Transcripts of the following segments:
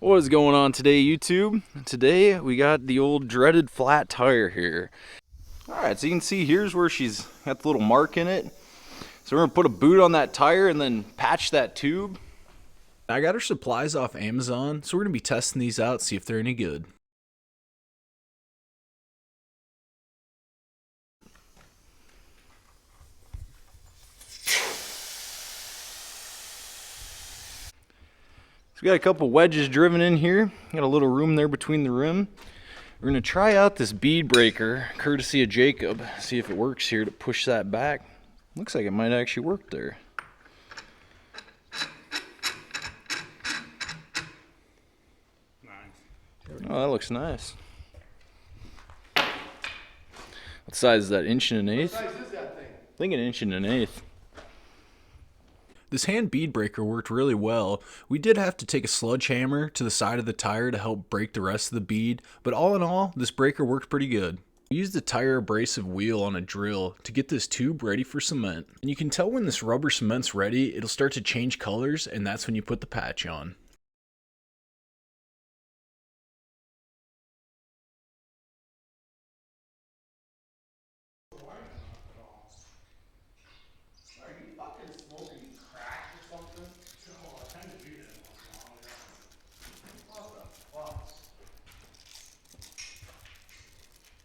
What is going on today, YouTube? Today we got the old dreaded flat tire here. Alright, so you can see here's where she's got the little mark in it. So we're gonna put a boot on that tire and then patch that tube. I got her supplies off Amazon, so we're gonna be testing these out, see if they're any good. So we got a couple wedges driven in here. Got a little room there between the rim. We're gonna try out this bead breaker, courtesy of Jacob. See if it works here to push that back. Looks like it might actually work there. Nice. Oh, that looks nice. What size is that? Inch and an eighth? What size is that thing? I think an inch and an eighth. This hand bead breaker worked really well. We did have to take a sledgehammer to the side of the tire to help break the rest of the bead, but all in all, this breaker worked pretty good. We used the tire abrasive wheel on a drill to get this tube ready for cement. And you can tell when this rubber cement's ready, it'll start to change colors, and that's when you put the patch on.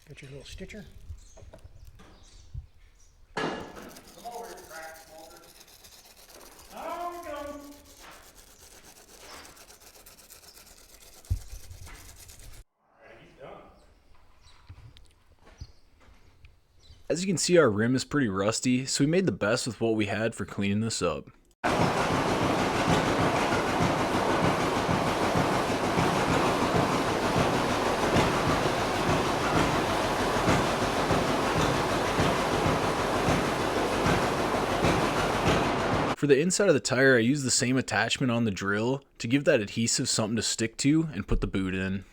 Got your little stitcher. As you can see, our rim is pretty rusty, so we made the best with what we had for cleaning this up. For the inside of the tire, I used the same attachment on the drill to give that adhesive something to stick to and put the boot in.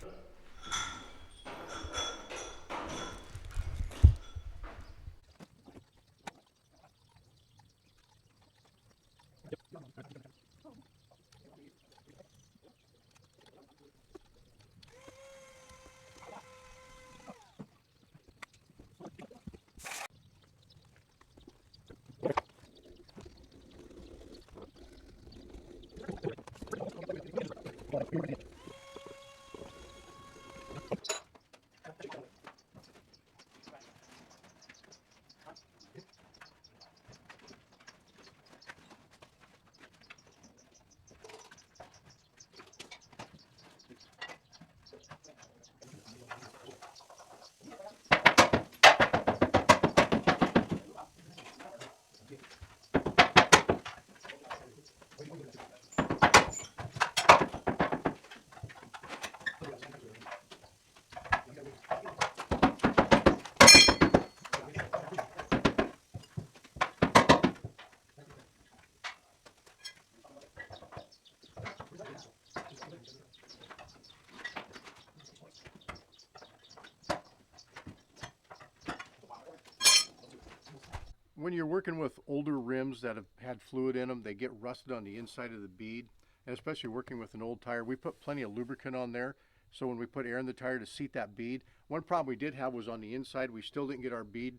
When you're working with older rims that have had fluid in them, they get rusted on the inside of the bead. And especially working with an old tire, we put plenty of lubricant on there. So when we put air in the tire to seat that bead, one problem we did have was on the inside, we still didn't get our bead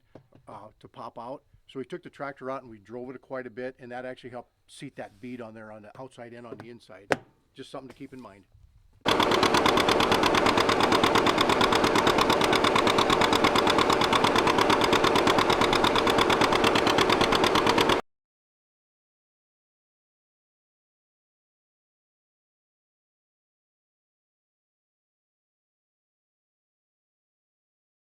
to pop out. So we took the tractor out and we drove it quite a bit, and that actually helped seat that bead on there on the outside and on the inside. Just something to keep in mind.